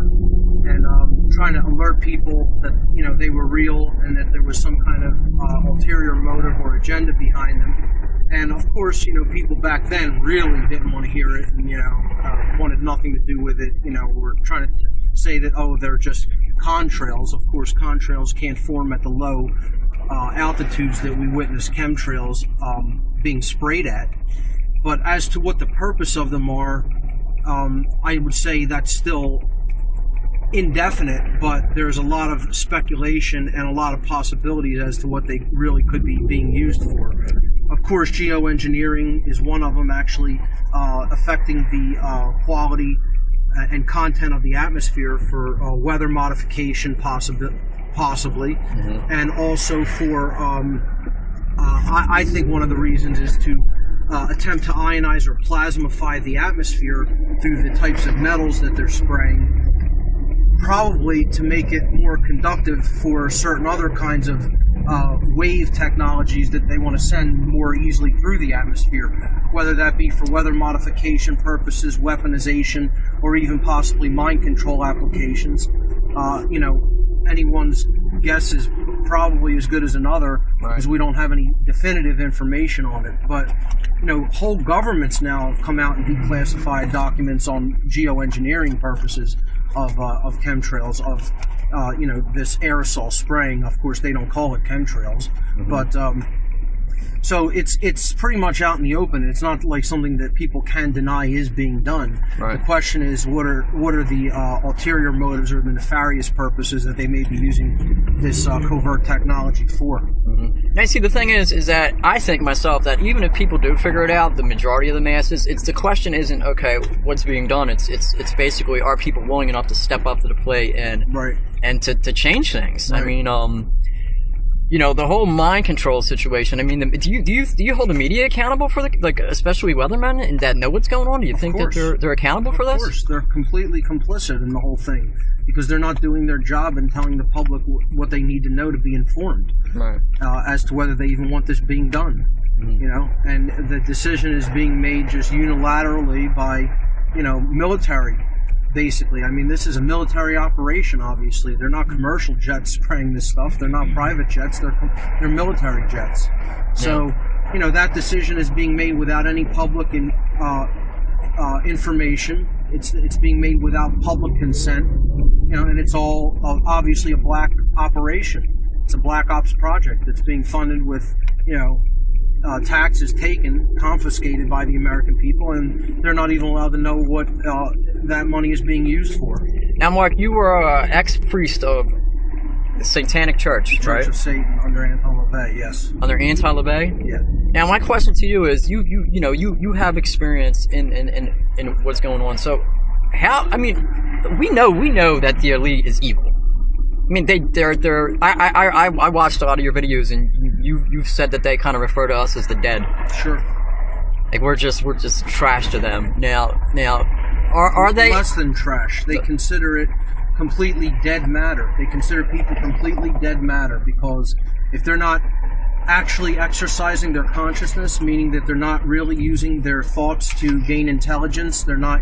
and trying to alert people that, you know, they were real and that there was some kind of ulterior motive or agenda behind them. And of course, you know, people back then really didn't want to hear it, and, you know, wanted nothing to do with it. You know, were trying to say that, oh, they're just contrails. Of course, contrails can't form at the low altitudes that we witness chemtrails being sprayed at. But as to what the purpose of them are, I would say that's still indefinite, but there's a lot of speculation and a lot of possibilities as to what they really could be being used for. Of course, geoengineering is one of them, actually affecting the quality and content of the atmosphere for weather modification, possibly, and also for, I think one of the reasons is to attempt to ionize or plasmify the atmosphere through the types of metals that they're spraying, probably to make it more conductive for certain other kinds of wave technologies that they want to send more easily through the atmosphere, whether that be for weather modification purposes, weaponization, or even possibly mind control applications. You know, anyone's guess is probably as good as another, because we don't have any definitive information on it. But, you know, whole governments now have come out and declassified documents on geoengineering purposes of chemtrails, of you know, this aerosol spraying. Of course, they don't call it chemtrails, but so it's pretty much out in the open. It's not like something that people can deny is being done. The question is, what are the ulterior motives or the nefarious purposes that they may be using this covert technology for? Now, see, the thing is that I think myself that even if people do figure it out, the majority of the masses, the question isn't, okay, what's being done. It's basically, are people willing enough to step up to the plate and to change things? I mean, you know, the whole mind control situation. I mean, do you hold the media accountable for especially weathermen, and that know what's going on? Do you think that they're accountable for this? Of course, they're completely complicit in the whole thing, because they're not doing their job and telling the public what they need to know to be informed as to whether they even want this being done. You know, and the decision is being made just unilaterally by, you know, military. Basically, I mean, this is a military operation, obviously. They're not commercial jets spraying this stuff. They're not private jets. They're military jets. So, you know, that decision is being made without any public information. It's being made without public consent. You know, and it's all obviously a black operation. It's a black ops project that's being funded with, you know, taxes taken, confiscated by the American people, and they're not even allowed to know what that money is being used for. Now, Mark, you were an ex-priest of the Satanic Church, right? Church of Satan under Anti-LaVey, yes. Under Anti-LaVey? Yeah. Now, my question to you is, you have experience in what's going on. So, how? I mean, we know that the elite is evil. I mean, I watched a lot of your videos, and you've said that they kind of refer to us as the dead. Sure. Like we're just trash to them. Now, are they less than trash? They consider it completely dead matter. They consider people completely dead matter, because if they're not actually exercising their consciousness, meaning that they're not really using their thoughts to gain intelligence, they're not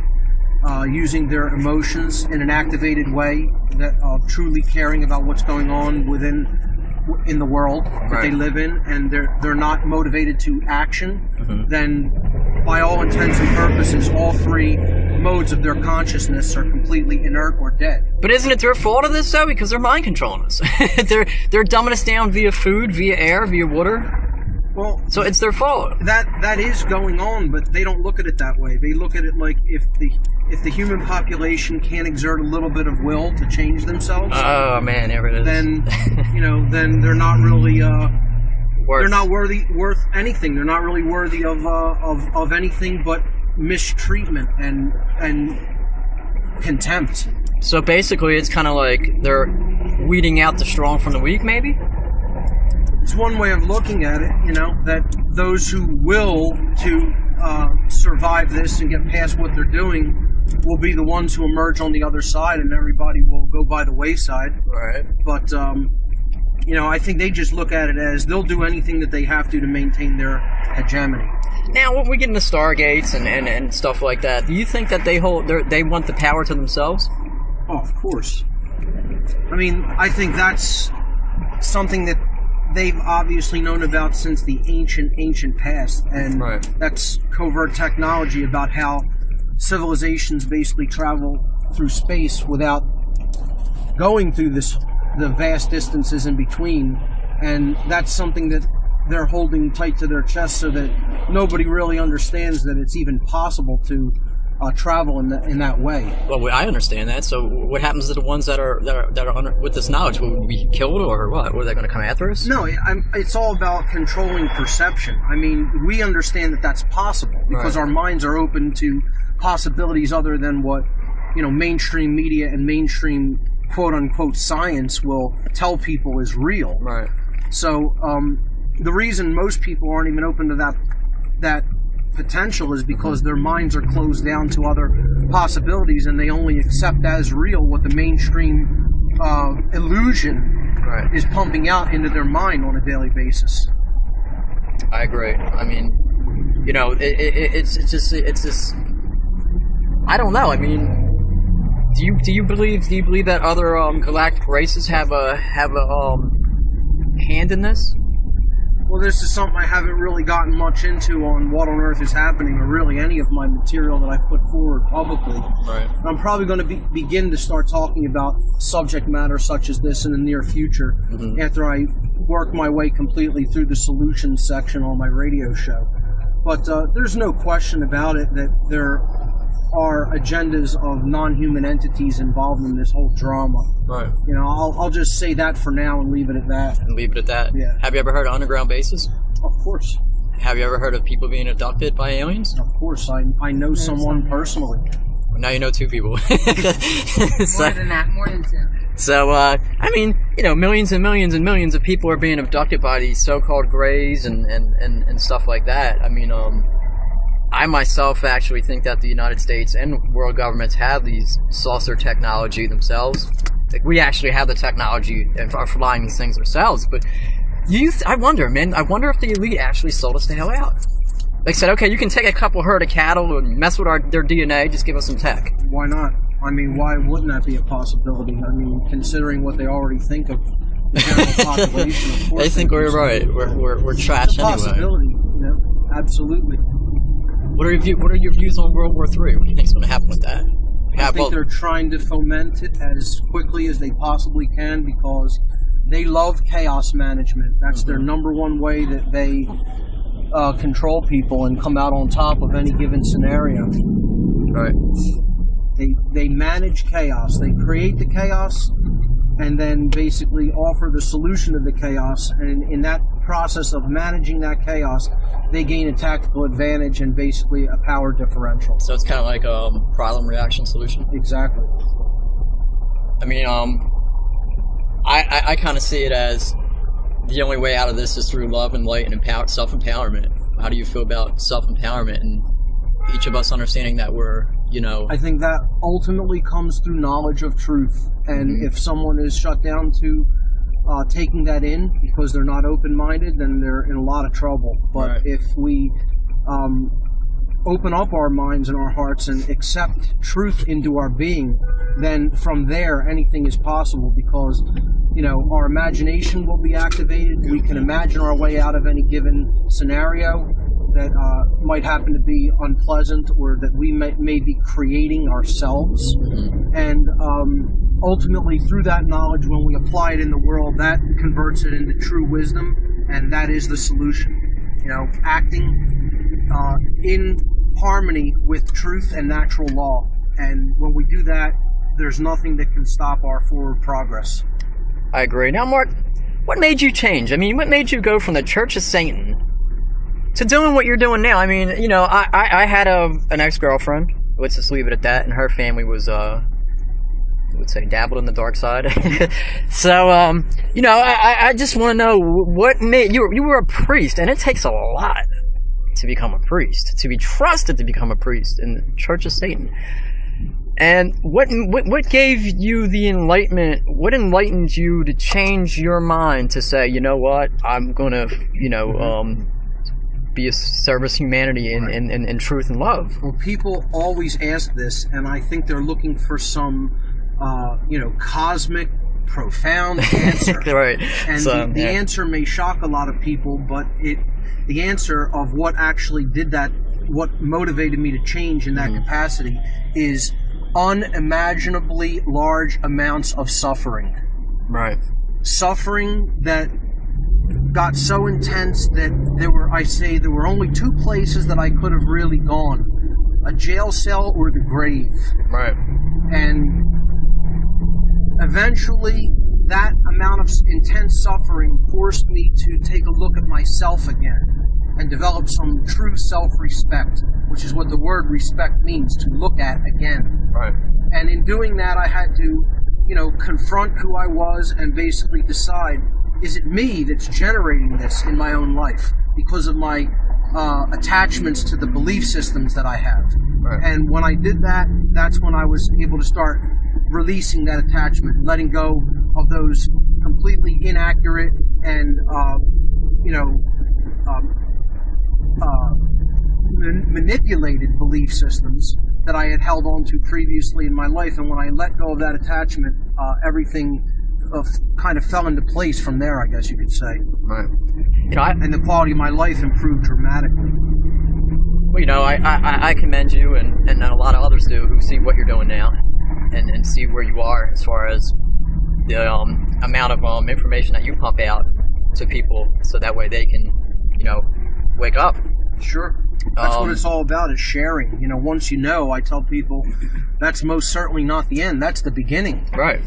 using their emotions in an activated way, that truly caring about what's going on in the world that they live in, and they're not motivated to action, then by all intents and purposes, all three modes of their consciousness are completely inert or dead. But isn't it their fault of this, though? Because they're mind controlling us. they're dumbing us down via food, via air, via water. Well, so it's their fault. That is going on, but they don't look at it that way. They look at it like if the human population can't exert a little bit of will to change themselves. Oh man, there it is. Then then they're not really they're not worth anything. They're not really worthy of anything but mistreatment and contempt. So basically, it's kind of like they're weeding out the strong from the weak, maybe. It's one way of looking at it, you know, that those who will to survive this and get past what they're doing will be the ones who emerge on the other side, and everybody will go by the wayside. Right. But, you know, I think they just look at it as they'll do anything that they have to maintain their hegemony. Now, when we get into Stargates and stuff like that, do you think that they want the power to themselves? Oh, of course. I mean, I think that's something that they've obviously known about since the ancient past, and that's covert technology about how civilizations basically travel through space without going through the vast distances in between, and that's something that they're holding tight to their chest so that nobody really understands that it's even possible to travel in that way. Well, I understand that. So, what happens to the ones that are with this knowledge? Will we be killed, or what? Are they going to come after us? No, it's all about controlling perception. I mean, we understand that that's possible because our minds are open to possibilities other than what mainstream media and mainstream quote unquote science will tell people is real. Right. So, the reason most people aren't even open to that potential is because their minds are closed down to other possibilities, and they only accept as real what the mainstream illusion is pumping out into their mind on a daily basis. I agree. I mean, it's just I don't know. I mean, do you believe that other galactic races have a hand in this? Well, this is something I haven't really gotten much into on What on Earth is Happening, or really any of my material that I put forward publicly. Right. I'm probably going to begin to start talking about subject matter such as this in the near future after I work my way completely through the solutions section on my radio show. But there's no question about it that there are agendas of non-human entities involved in this whole drama. Right. I'll just say that for now and leave it at that. Yeah. Have you ever heard of underground bases? Of course. Have you ever heard of people being abducted by aliens? Of course. I know someone personally. Well, now you know two people. More than two. So, I mean, millions and millions and millions of people are being abducted by these so-called greys and stuff like that. I mean, I myself actually think that the United States and world governments have these saucer technology themselves. Like, we actually have the technology and are flying these things ourselves. But I wonder, man. I wonder if the elite actually sold us the hell out. They said, okay, you can take a couple herd of cattle and mess with their DNA. Just give us some tech. Why not? I mean, why wouldn't that be a possibility? I mean, considering what they already think of the general population, of course. They think we're right. We're trash it's a possibility, anyway. Absolutely. What are your views on World War III? What do you think is going to happen with that? I think they're trying to foment it as quickly as they possibly can because they love chaos management. That's their number one way that they control people and come out on top of any given scenario. Right. They manage chaos. They create the chaos and then basically offer the solution to the chaos. And in that process of managing that chaos, they gain a tactical advantage and basically a power differential. So it's kind of like a problem reaction solution? Exactly. I mean, I kind of see it as the only way out of this is through love and light and self-empowerment. How do you feel about self-empowerment and each of us understanding that we're, I think that ultimately comes through knowledge of truth. And if someone is shut down to taking that in because they're not open-minded, then they're in a lot of trouble. But if we open up our minds and our hearts and accept truth into our being, then from there anything is possible because, our imagination will be activated. We can imagine our way out of any given scenario that might happen to be unpleasant or that we may be creating ourselves. And ultimately, through that knowledge, when we apply it in the world, that converts it into true wisdom, and that is the solution. Acting in harmony with truth and natural law. And when we do that, there's nothing that can stop our forward progress. I agree. Now, Mark, what made you change? I mean, what made you go from the Church of Satan to doing what you're doing now? I mean, I had an ex-girlfriend. Let's just leave it at that. And her family was, I would say, dabbled in the dark side. So, I just want to know what made you were a priest, and it takes a lot to become a priest, to be trusted to become a priest in the Church of Satan. And what gave you the enlightenment? What enlightened you to change your mind to say, you know what, I'm gonna, be a service humanity in truth and love? Well, people always ask this, and I think they're looking for some cosmic, profound answer. Right. And the answer may shock a lot of people, but the answer of what actually did that, what motivated me to change in that capacity, is unimaginably large amounts of suffering. Right. Suffering that got so intense that there were only two places that I could have really gone: a jail cell or the grave. Right. And eventually that amount of intense suffering forced me to take a look at myself again and develop some true self-respect, which is what the word respect means, to look at again. Right. And in doing that, I had to, confront who I was and basically decide, is it me that's generating this in my own life because of my attachments to the belief systems that I have? Right. And when I did that, that's when I was able to start releasing that attachment, letting go of those completely inaccurate and, manipulated belief systems that I had held on to previously in my life. And when I let go of that attachment, everything kind of fell into place from there, I guess you could say. Right. And the quality of my life improved dramatically. Well, I commend you, and a lot of others do, who see what you're doing now and see where you are as far as the amount of information that you pump out to people, so that way they can, wake up. Sure. That's what it's all about, is sharing. Once I tell people that's most certainly not the end. That's the beginning. Right.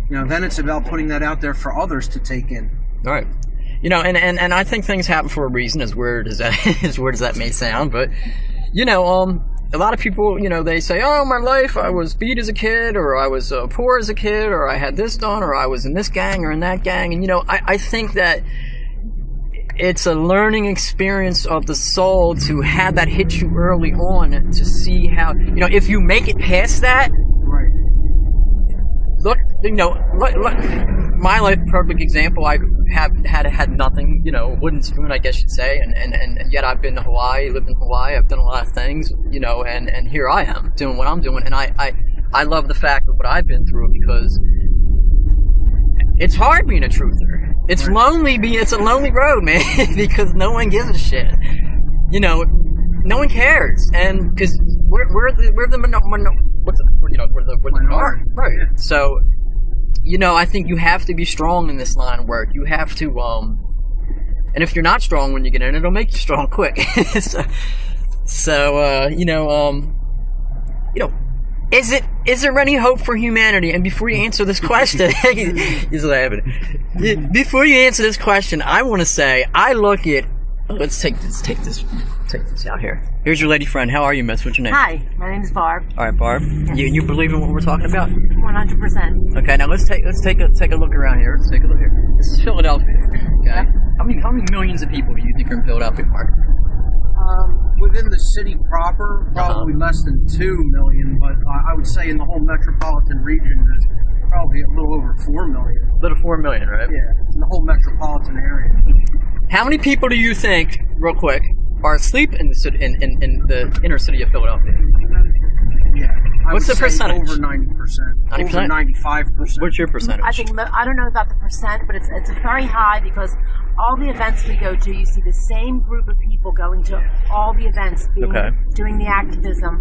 Then it's about putting that out there for others to take in. Right. And I think things happen for a reason, as weird as that may sound, but a lot of people, they say, oh, my life, I was beat as a kid, or I was poor as a kid, or I had this done, or I was in this gang or in that gang. And I think that it's a learning experience of the soul to have that hit you early on, to see how, if you make it past that. Right. Look, my life, perfect example. I had nothing, wooden spoon, I guess you'd say, and yet I've been to Hawaii, lived in Hawaii, I've done a lot of things, and here I am doing what I'm doing, and I love the fact of what I've been through, because it's hard being a truther. It's lonely. It's a lonely road, man, because no one gives a shit. No one cares, and because we're the minority, right? So, I think you have to be strong in this line of work. You have to, and if you're not strong when you get in, it'll make you strong quick. Is there any hope for humanity? And before you answer this question, he's laughing. Before you answer this question, I want to say, I look at, let's take this out here. Here's your lady friend. How are you, miss? What's your name? Hi, my name's Barb. All right, Barb. Yes. You believe in what we're talking about? 100%. Okay, now let's take a look around here. Let's take a look here. This is Philadelphia. Okay. Yep. How many millions of people do you think are in Philadelphia, Mark? Within the city proper, probably less than 2 million, but I would say in the whole metropolitan region, there's probably a little over 4 million. A little 4 million, right? Yeah, in the whole metropolitan area. How many people do you think, real quick, are asleep in the inner city of Philadelphia? Yeah. What's the percentage? Over 90%. 90%? Over 95%. What's your percentage? I don't know about the percent, but it's very high, because all the events we go to, you see the same group of people going to all the events, doing the activism,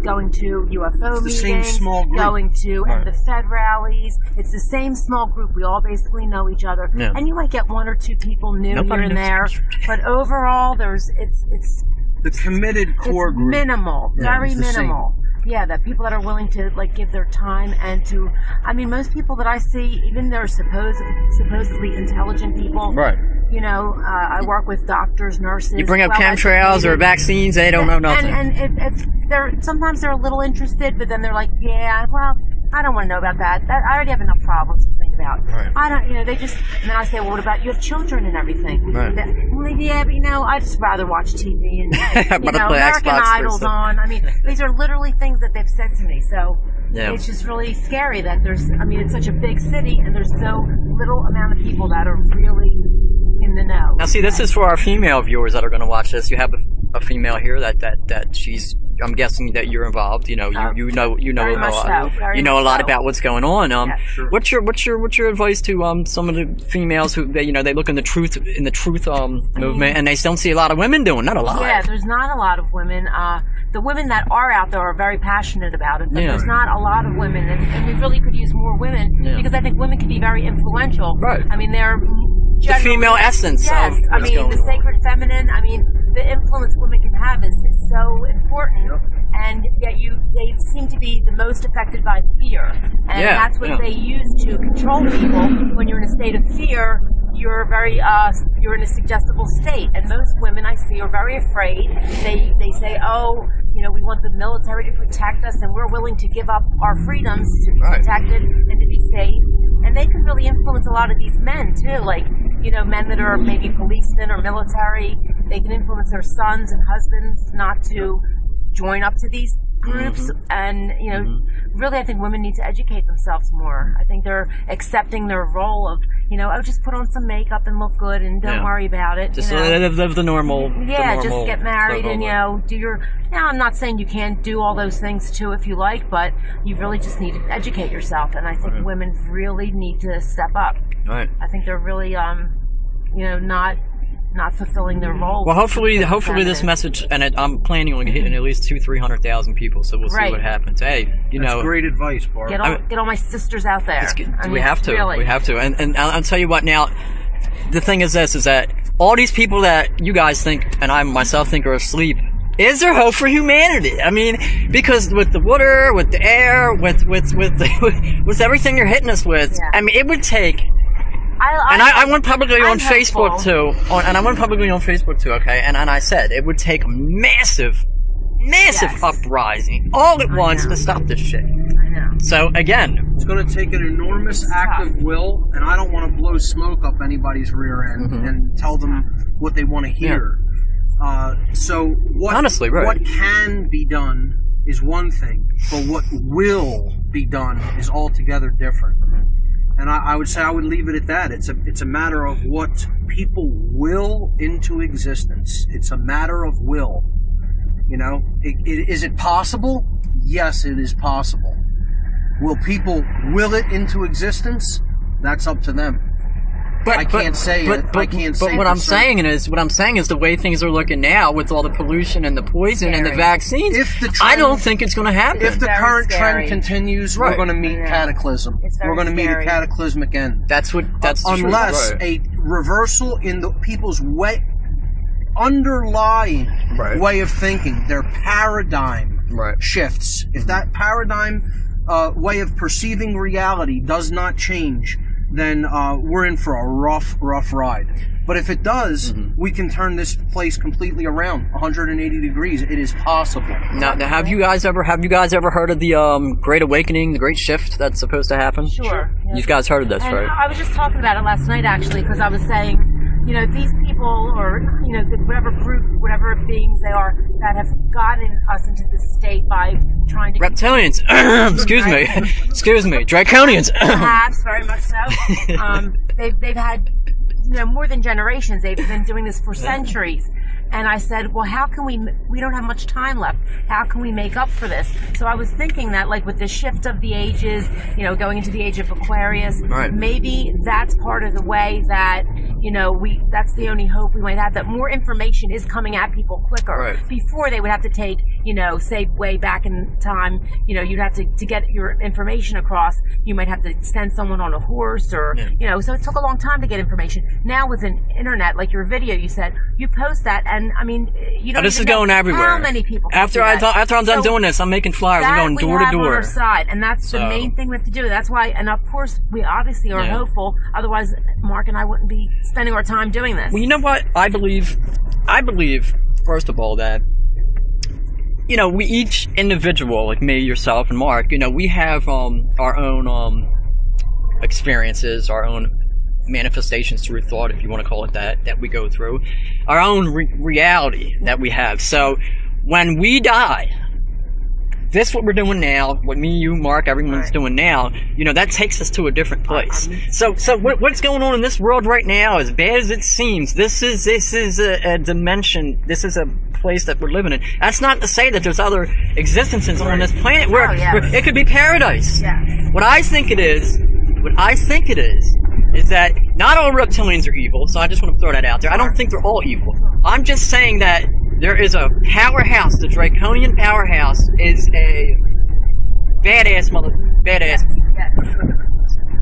going to UFO meetings, same small group. Going to the Fed rallies. It's the same small group. We all basically know each other, and you might get one or two people new here and there, but overall, it's the committed core group. Minimal, very minimal. Yeah, that people that are willing to give their time and to. I mean, most people that I see, even they're supposedly intelligent people. Right. I work with doctors, nurses. You bring up chemtrails or vaccines, they don't know nothing. And sometimes they're a little interested, but then they're like, yeah, well, I don't want to know about that. I already have enough problems to think about. Right. I don't, they just. And then I say, well, what about you have children and everything? Right. Well, yeah, but I'd just rather watch TV and American Xbox Idol's on. I mean, these are literally things that they've said to me. So it's just really scary that it's such a big city and there's so little amount of people that are really in the know. Now, see, this is for our female viewers that are going to watch this. You have a female here that she's I'm guessing that you're involved. You know, you know very a much lot. so, You know a lot so. about what's going on. Yeah, sure. What's your advice to some of the females who they look in the truth movement and they don't see a lot of women doing, not a lot. Yeah, there's not a lot of women. The women that are out there are very passionate about it, but there's not a lot of women, and we really could use more women because I think women can be very influential. Right. I mean, they're the female essence. Yes, of I mean the sacred feminine. I mean, the influence women can have is so important, and yet they seem to be the most affected by fear, and that's what they use to control people. When you're in a state of fear, you're you're in a suggestible state, and most women I see are very afraid. They say, oh, you know, we want the military to protect us, and we're willing to give up our freedoms to be protected and to be safe. And they can really influence a lot of these men too, like, you know, men that are maybe policemen or military. They can influence their sons and husbands not to join up to these groups. And, you know, really I think women need to educate themselves more. I think they're accepting their role of, you know, oh, just put on some makeup and look good and don't worry about it. Just you know? live the normal. Yeah, the normal just get married and, you know, do your... Now, I'm not saying you can't do all those things too if you like, but you really just need to educate yourself. And I think women really need to step up. Right. I think they're really, you know, not fulfilling their role. Well, hopefully this message, and I'm planning on hitting at least 200,000-300,000 people, so we'll see what happens. Hey, That's great advice, Barbara. Get all my sisters out there. We have to. Really. We have to. And I'll tell you what. Now, the thing is this: is that all these people that you guys think, and I myself think, are asleep. Is there hope for humanity? I mean, because with the water, with the air, with everything you're hitting us with, I mean, it would take. I went publicly on Facebook too, okay? And I said it would take a massive uprising all at once to stop this shit. I know. So again, it's going to take an enormous act of will, and I don't want to blow smoke up anybody's rear end and tell them what they want to hear. So what can be done is one thing, but what will be done is altogether different. And I would say I would leave it at that. It's a matter of what people will into existence. It's a matter of will. You know, is it possible? Yes, it is possible. Will people will it into existence? That's up to them. I can't say it. But what I'm saying is the way things are looking now with all the pollution and the poison and the vaccines. I don't think it's going to happen. If the current trend continues, we're going to meet cataclysm. We're going to meet a cataclysmic end. That's unless a reversal in the people's underlying way of thinking, their paradigm shifts. If that paradigm way of perceiving reality does not change, then we're in for a rough ride. But if it does, we can turn this place completely around 180 degrees. It is possible. Now have you guys ever heard of the Great Awakening, the Great Shift that's supposed to happen? Sure. You guys heard of this, right? I was just talking about it last night, actually, because I was saying, you know, these people, or, you know, whatever group, whatever beings they are, that have gotten us into this state by trying to... Reptilians! Excuse me, Draconians! Perhaps, very much so. They've had, you know, more than generations. They've been doing this for centuries. And I said, well, how can we don't have much time left. How can we make up for this? So I was thinking that, like, with the shift of the ages, you know, going into the age of Aquarius, maybe that's part of the way that, you know, that's the only hope we might have, that more information is coming at people quicker. Before, they would have to take, you know, say way back in time, you know, you'd have to get your information across, you might have to send someone on a horse or, you know, so it took a long time to get information. Now with an internet, like your video, you said, you post that, and I mean, you don't. This is going everywhere. How many people? After I'm done doing this, I'm making flyers. I'm going door to door. On our side, and that's the main thing we have to do. That's why, and of course, we obviously are hopeful. Otherwise, Mark and I wouldn't be spending our time doing this. Well, you know what? I believe, first of all, that, you know, we each individual, like me, yourself, and Mark, you know, we have our own experiences, our own manifestations through thought, if you want to call it that we go through, our own reality that we have. So when we die, this what we're doing now, what me, you, Mark, everyone's doing now, you know, that takes us to a different place. So what's going on in this world right now, as bad as it seems, this is a dimension, this is a place that we're living in. That's not to say that there's other existences on this planet where it could be paradise. What I think it is that not all reptilians are evil, so I just want to throw that out there. I don't think they're all evil. I'm just saying that there is a powerhouse, the Draconian powerhouse is a badass.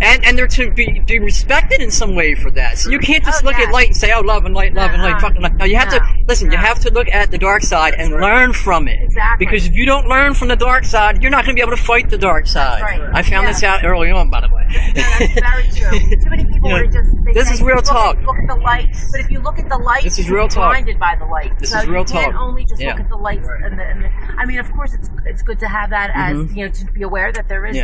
And they're to be respected in some way for that. So you can't just look at light and say, oh, love and light, fucking light. No, you have to, listen, you have to look at the dark side and learn from it. Exactly. Because if you don't learn from the dark side, you're not going to be able to fight the dark side. I found this out early on, by the way. That's very true. Too many people are just, this is real talk. Look at the light, but if you look at the light, this is real talk. You're blinded by the light. This is real talk. You can't only just look at the lights. I mean, of course, it's good to have that as, you know, to be aware that there is.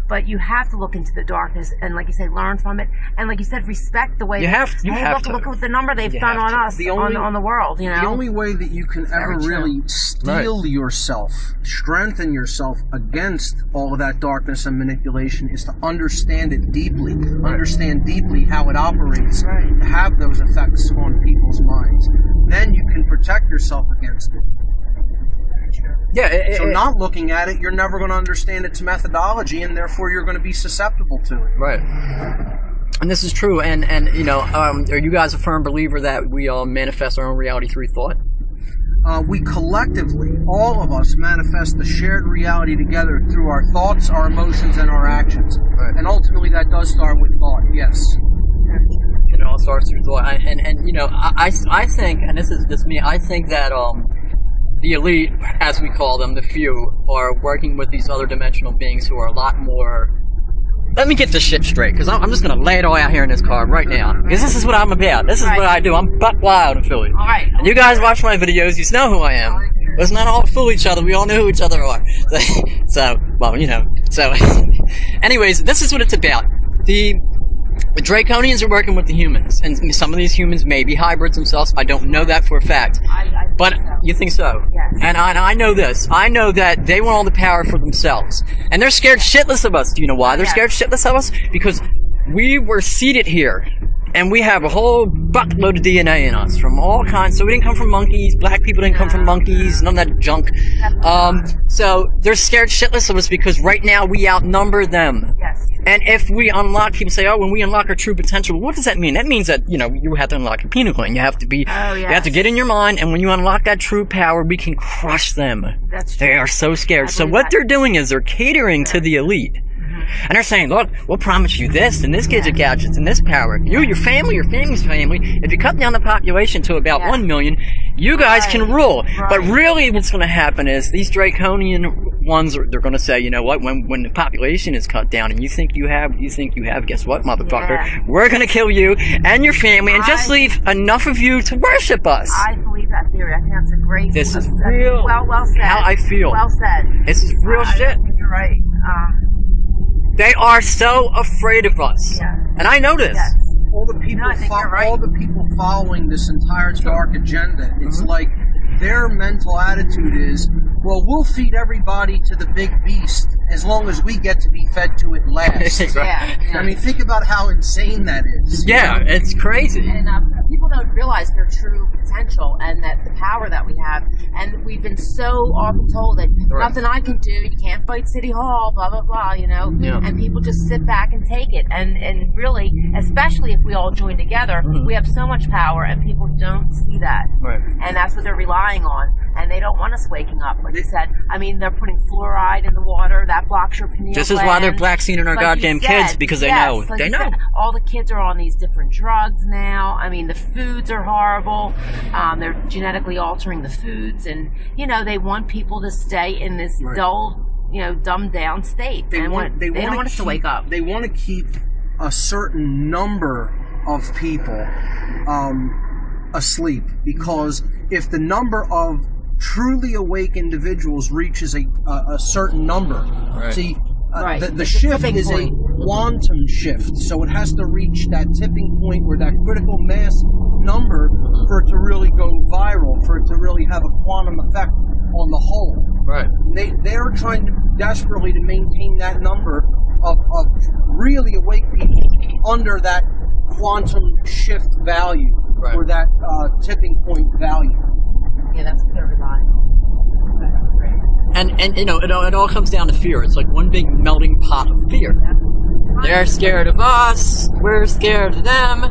But you have to look into the darkness and, like you say, learn from it. And like you said, respect the way you have to. Look at the number they've done on us, on the world. You know, the only way that you can ever really steel yourself, strengthen yourself against all of that darkness and manipulation is to understand it deeply, understand deeply how it operates, have those effects on people's minds. Then you can protect yourself against it. So not looking at it, you're never going to understand its methodology, and therefore you're going to be susceptible to it. Right. And this is true. And you know, are you guys a firm believer that we all manifest our own reality through thought? We collectively, all of us, manifest the shared reality together through our thoughts, our emotions, and our actions. And ultimately, that does start with thought. Yes. It all starts through thought. And you know, I think, and this is just me, I think that the elite, as we call them, the few, are working with these other dimensional beings who are a lot more... Let me get this shit straight, because I'm just going to lay it all out here in this car right now. Because this is what I'm about. This is what I do. I'm buck wild in Philly. And you guys watch my videos, you know who I am. Let's not all fool each other. We all know who each other are. So, well, you know. So, anyways, this is what it's about. The Draconians are working with the humans, and some of these humans may be hybrids themselves. I don't know that for a fact. But you think so? Yes. And I know this. I know that they want all the power for themselves. And they're scared shitless of us. Do you know why they're scared shitless of us? Because we were seeded here. And we have a whole buttload of DNA in us from all kinds. So we didn't come from monkeys. Black people didn't come from monkeys. None of that junk. So they're scared shitless of us because right now we outnumber them. Yes. And if we unlock, people say, oh, when we unlock our true potential, what does that mean? That means that, you know, you have to unlock your pineal gland. You have to be, you have to get in your mind, and when you unlock that true power, we can crush them. That's true. They are so scared. So what they're doing is they're catering to the elite. And they're saying, look, we'll promise you this, and this gadget gadgets, and this power. You, your family, your family's family. If you cut down the population to about 1 million, you guys can rule. But really what's going to happen is these Draconian ones, they're going to say, you know what, when the population is cut down and you think you have, guess what, motherfucker? We're going to kill you and your family and just leave enough of you to worship us. I believe that theory. I think that's a great... This is real. Well said. How I feel. Well said. This is real shit. You're right. They are so afraid of us. And I know this. All the people, all the people following this entire dark agenda, it's like their mental attitude is, well, we'll feed everybody to the big beast as long as we get to be fed to it last. I mean, think about how insane that is. Yeah, it's crazy. And people don't realize their true potential and that the power that we have. And we've been so often told that nothing I can do, you can't fight City Hall, blah, blah, blah, you know. And people just sit back and take it. And really, especially if we all join together, we have so much power and people don't see that. And that's what they're relying on. And they don't want us waking up. Like you said, I mean, they're putting fluoride in the water. That blocks your pineal gland. This is why they're vaccinating our goddamn kids, because they know. They know. All the kids are on these different drugs now. I mean, the foods are horrible. They're genetically altering the foods. And, you know, they want people to stay in this dull, you know, dumbed down state. They don't want us to wake up. They want to keep a certain number of people asleep, because if the number of truly awake individuals reaches a certain number, see, the shift is a quantum shift, so it has to reach that tipping point where that critical mass number for it to really go viral, for it to really have a quantum effect on the whole. Right. They're trying desperately to maintain that number of really awake people under that quantum shift value, right, or that tipping point value. Yeah, that's very reliable. And you know, it all comes down to fear. It's like one big melting pot of fear. They're scared of us. We're scared of them.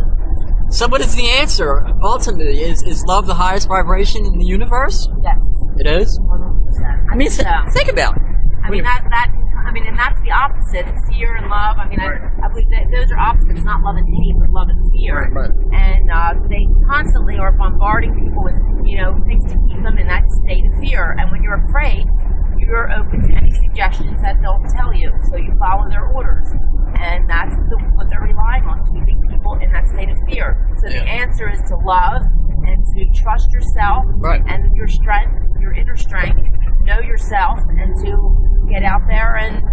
So what is the answer? Ultimately, is love the highest vibration in the universe? Yes. It is? 100%. I mean, think about it. I mean, and that's the opposite. Fear and love. I mean, right. I believe that those are opposites, not love and hate, but love and fear. Right. And they constantly are bombarding people with, things to keep them in that state of fear. And when you're afraid, you're open to any suggestions that they'll tell you. So you follow their orders. And that's what they're relying on, keeping people in that state of fear. So the answer is to love and to trust yourself, right, and your strength, your inner strength, know yourself, and to get out there and,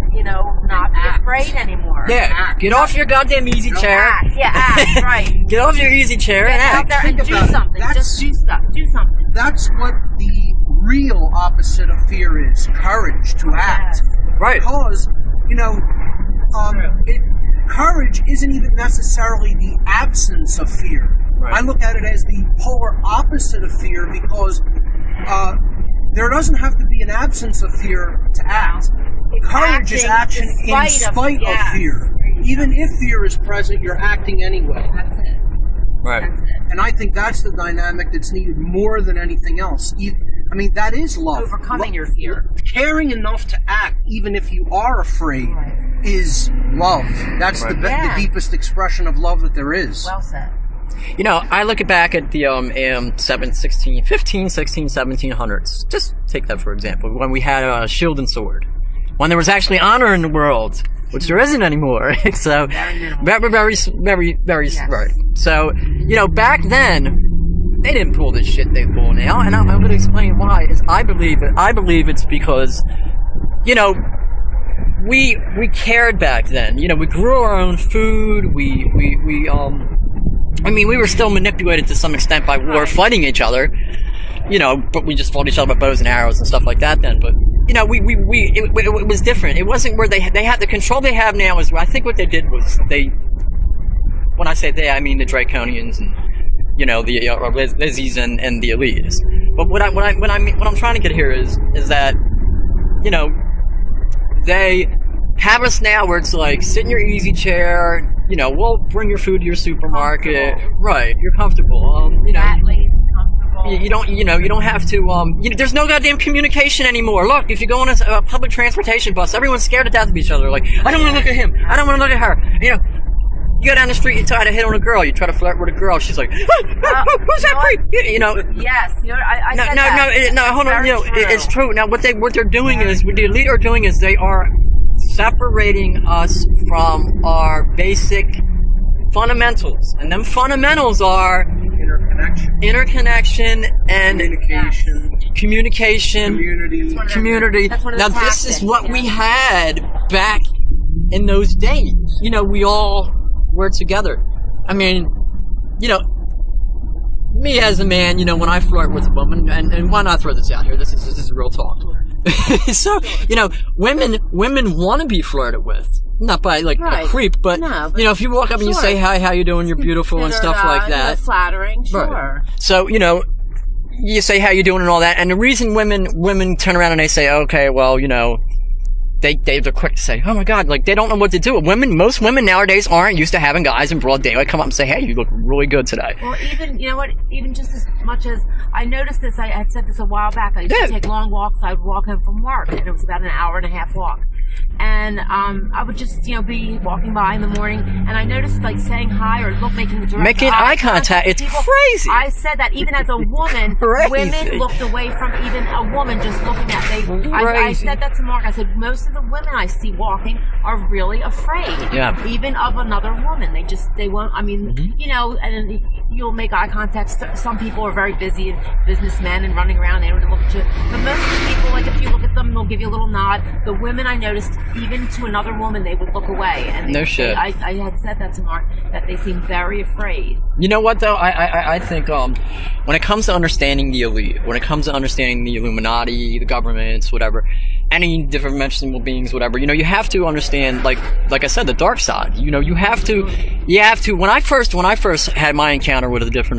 not be afraid anymore. Yeah, get off your goddamn easy chair. Act. Yeah, act, right. Get off your easy chair and act. Get out there and do something. Just do stuff. Do something. That's what the real opposite of fear is: courage to act. Right. Because, courage isn't even necessarily the absence of fear. Right. I look at it as the polar opposite of fear, because there doesn't have to be an absence of fear to act. Courage is action in spite of fear. Even if fear is present, you're acting anyway. That's it. Right. That's it. And I think that's the dynamic that's needed more than anything else. I mean, that is love. Overcoming your fear. Caring enough to act, even if you are afraid, is love. That's the deepest expression of love that there is. Well said. I look back at the 1700s. Just take that for example. When we had a shield and sword. When there was actually honor in the world, which there isn't anymore. So, very, right. So, back then, they didn't pull this shit they pull now, and I'm going to explain why. I believe it's because, we cared back then. We grew our own food. We were still manipulated to some extent by war, fighting each other. But we just fought each other with bows and arrows and stuff like that then. But it was different. It wasn't where they had the control they have now. I think what they did was when I say they, I mean the Draconians and the Lizzies and the elites. But what I'm trying to get here is that they have us now where it's like sit in your easy chair. We'll bring your food to your supermarket. Right, you're comfortable. You don't have to, there's no goddamn communication anymore. Look, if you go on a public transportation bus, everyone's scared to death of each other. Like, I don't want to look at him. I don't want to look at her. You go down the street, you try to hit on a girl, you try to flirt with a girl, she's like, who's that creep? Yes, I said no, hold on, it's true. Now, what they're doing is, what the elite are doing is they are separating us from our basic fundamentals. And them fundamentals are interconnection and communication, community. Now, this is what we had back in those days. We all were together. I mean, me as a man, when I flirt with a woman, and why not throw this out here? This is real talk. So, women want to be flirted with. Not by, a creep, but, if you walk up and you say, hi, how you doing, you're beautiful, and stuff like that. Flattering, sure. Right. So, you say how you doing and all that, and the reason women turn around and they say, okay, well, they're quick to say, oh my god, they don't know what to do. Most women nowadays aren't used to having guys in broad daylight come up and say, hey, you look really good today. Well, even just as much as, I noticed this, I had said this a while back, I used to take long walks, I would walk home from work, and it was about an hour and a half walk. And I would just, be walking by in the morning, and I noticed, saying hi or making eye contact. It's crazy. I said that even as a woman, women looked away from even a woman just looking at. I said that to Mark. I said most of the women I see walking are really afraid, even of another woman. They won't. I mean, and you'll make eye contact. Some people are very busy, businessmen, and running around. They don't look at you. But most of the people, like if you look at them, they'll give you a little nod. The women, I noticed, even to another woman, they would look away. And no shit. I had said that to Mark, that they seem very afraid. You know what, though? I think when it comes to understanding the elite, when it comes to understanding the Illuminati, the governments, whatever, any different dimensional beings, whatever, you have to understand, like I said, the dark side. You have to. When I first had my encounter with another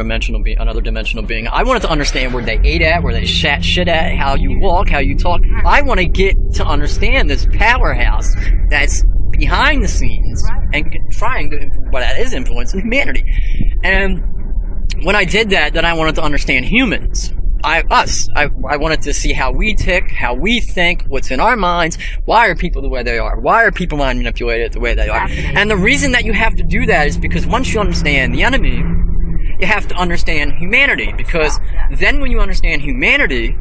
dimensional being, I wanted to understand where they ate at, where they shat shit at, how you walk, how you talk. I want to get to understand this powerhouse that's behind the scenes and trying to, well, that is influencing humanity. And when I did that, then I wanted to understand humans. I wanted to see how we tick, how we think, what's in our minds. Why are people the way they are? Why are people mind manipulated the way they are? And the reason that you have to do that is because once you understand the enemy, you have to understand humanity. Because then when you understand humanity,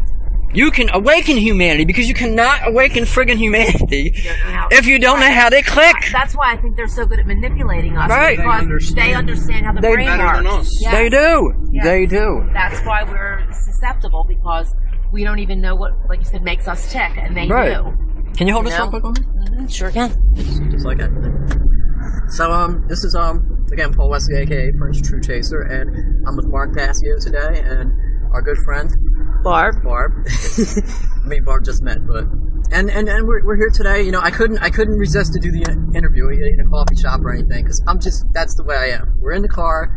you can awaken humanity, because you cannot awaken friggin' humanity if you don't know how they click. That's why I think they're so good at manipulating us. Right. Because they understand how the brain works. Yes. They do. Yes. They do. That's why we're susceptible, because we don't even know what, like you said, makes us tick, and they do. Can you hold this up quick on me? Mm-hmm. Sure can. Just like that. So, this is, again, Paul Wesley, a.k.a. French True Chaser, and I'm with Mark Passio today, and our good friend Barb. I mean, Barb just met, but and we're here today. I couldn't resist to do the interview in a coffee shop or anything, because that's the way I am. We're in the car,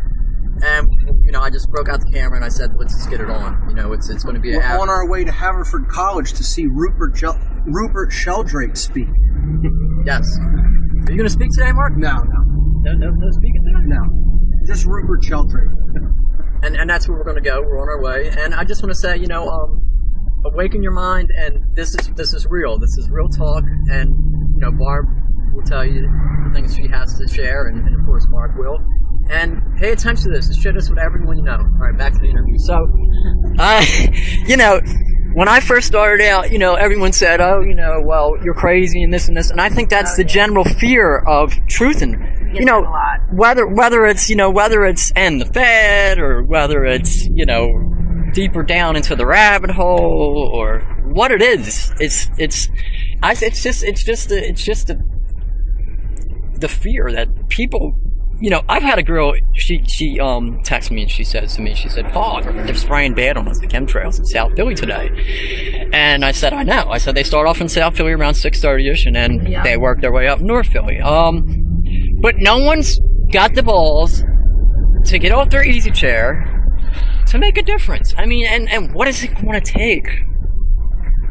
and I just broke out the camera and I said, let's just get it on. It's going to be. We're on our way to Haverford College to see Rupert Sheldrake speak. Yes. Are you going to speak today, Mark? No speaking today. No, just Rupert Sheldrake. And that's where we're going to go. We're on our way. And I just want to say, awaken your mind, and this is real. This is real talk. And, Barb will tell you the things she has to share, and of course Mark will. And pay attention to this and share this with everyone you know. All right, back to the interview. So, when I first started out, everyone said, oh, well, you're crazy and this and this. And I think that's the general fear of truth. And, whether it's in the Fed, or whether it's, deeper down into the rabbit hole, or what it is, it's just the fear that people, I've had a girl, she texted me and she said, Paul, they're spraying bad on us, the chemtrails in South Philly today. And I said, I know. I said, they start off in South Philly around 6:30ish, and then they work their way up North Philly. But no one's got the balls to get off their easy chair to make a difference. I mean, and what is it going to take?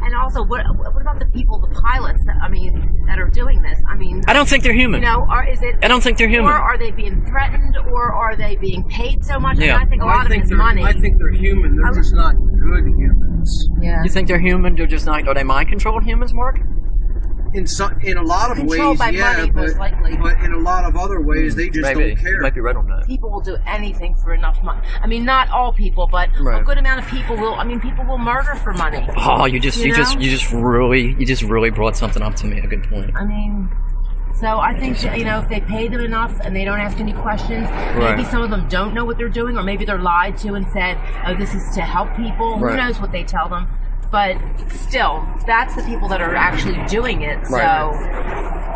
And also, what about the people, the pilots that are doing this? I don't think they're human. I don't think they're human. Or are they being threatened, or are they being paid so much? Yeah. I think a lot of it is money. I think they're human. They're just not good humans. Yeah. You think they're human? They're just not. Are they mind controlled humans, Mark? In a lot of ways, by money, most likely. But in a lot of other ways, they just don't care. You might be right on that. People will do anything for enough money. Not all people, but a good amount of people will. People will murder for money. Oh, you just really brought something up to me. A good point. So I think if they pay them enough and they don't ask any questions, maybe some of them don't know what they're doing, or maybe they're lied to and said, "Oh, this is to help people." Who knows what they tell them? But still, that's the people that are actually doing it. So,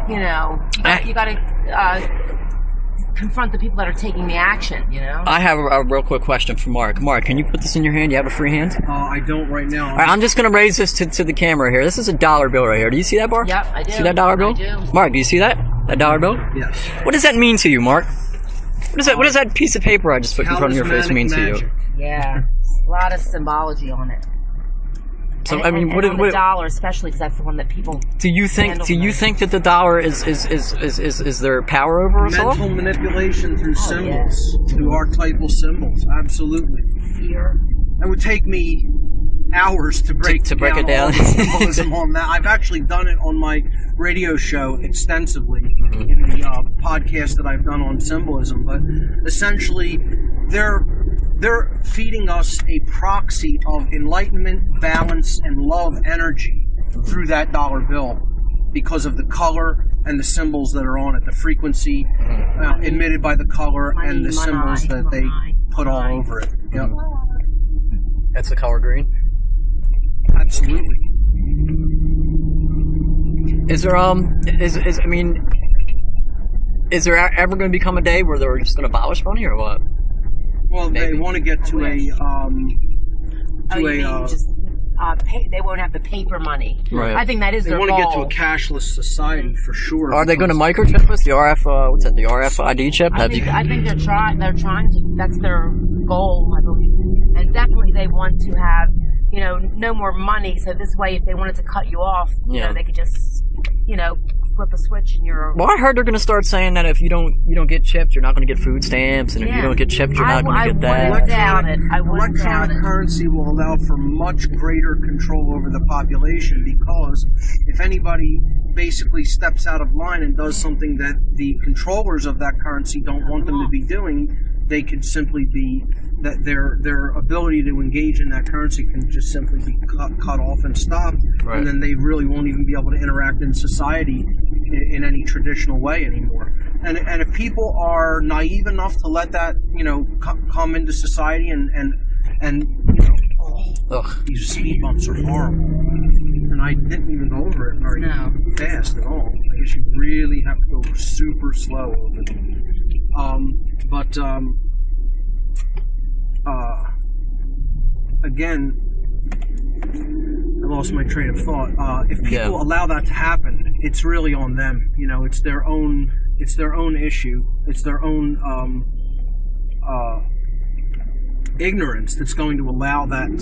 you got to confront the people that are taking the action, I have a real quick question for Mark. Mark, can you put this in your hand? You have a free hand? I don't right now. All right, I'm just going to raise this to the camera here. This is a $1 bill right here. Do you see that, Barb? Yep, I do. See that $1 bill? I do. Mark, do you see that? That $1 bill? Yes. What does that mean to you, Mark? What does that piece of paper I just put in front of your face mean to you? Yeah, a lot of symbology on it. So what the dollar, especially, because that's the one that people. Do you think that the dollar is their power over us all? Mental manipulation through symbols, through archetypal symbols. Absolutely. Fear. It would take me hours to break it down. Symbolism on that. I've actually done it on my radio show extensively in the podcast that I've done on symbolism. But essentially, they're feeding us a proxy of enlightenment, balance, and love energy through that dollar bill because of the color and the symbols that are on it, the frequency emitted by the color and the symbols that they put all over it. Yep. That's the color green. Absolutely. Is there is there ever going to become a day where they're just going to abolish money or what? Well, Maybe. they want to get to a they won't have the paper money. Right. I think that is they their want goal. to get to a cashless society for sure. Are they going to microchip us? The the RFID chip? I think they're trying to. That's their goal, I believe. And definitely they want to have, no more money. So this way, if they wanted to cut you off, they could just, flip a switch and you're. Well, I heard they're going to start saying that if you don't get chipped, you're not going to get food stamps, and if you don't get chipped, you're not going to get that. Electronic currency will allow for much greater control over the population, because if anybody basically steps out of line and does something that the controllers of that currency don't want them to be doing, they could simply be that their ability to engage in that currency can just simply be cut off and stopped, right. And then they really won't even be able to interact in society in any traditional way anymore. And if people are naive enough to let that come into society and these speed bumps are horrible, and I didn't even go over it very fast at all. I guess you really have to go super slow over it. Again, I lost my train of thought. If people allow that to happen, it's really on them. It's their own issue. It's their own ignorance that's going to allow that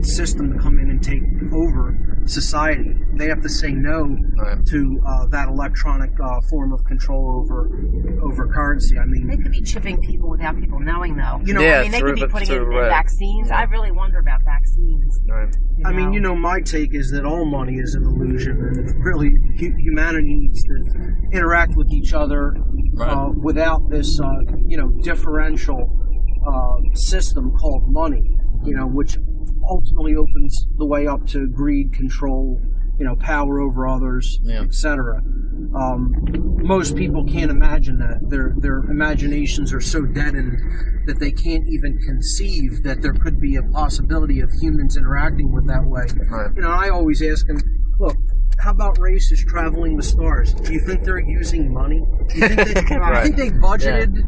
system to come in and take over society. They have to say no to that electronic form of control over currency. I mean, they could be chipping people without people knowing, though. They could be putting in vaccines. I really wonder about vaccines. Right. I mean, my take is that all money is an illusion, and really humanity needs to interact with each other without this, differential system called money, which ultimately opens the way up to greed, control, power over others, etc. Most people can't imagine that. Their imaginations are so deadened that they can't even conceive that there could be a possibility of humans interacting with that way. Right. I always ask them, look, how about races traveling the stars? Do you think they're using money? Do you think they budgeted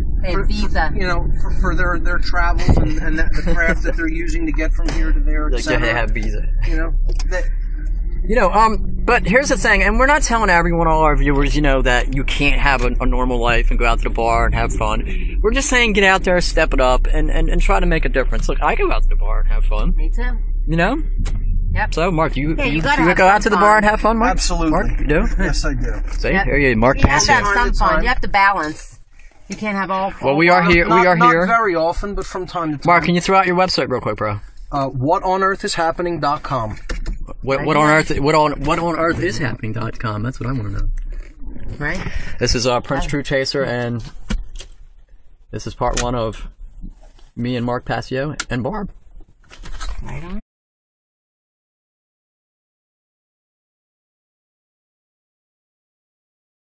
for their travels and the craft that they're using to get from here to there, etc.? They have visa. But here's the thing, and we're not telling everyone, all our viewers, that you can't have a normal life and go out to the bar and have fun. We're just saying get out there, step it up, and try to make a difference. Look, I go out to the bar and have fun. Me too. Yep. So, Mark, you go out to the bar and have fun, Mark? Absolutely. Mark, you do? Yes, I do. See, here you Mark Passio. You have to have some fun. You have to balance. You can't have all fun. Well, we are here. Not very often, but from time to time. Mark, can you throw out your website real quick, bro? WhatOnEarthIsHappening.com. What on earth is happening.com? That's what I want to know. Right. This is Prince True Chaser, and this is part 1 of me and Mark Passio and Barb. Right on.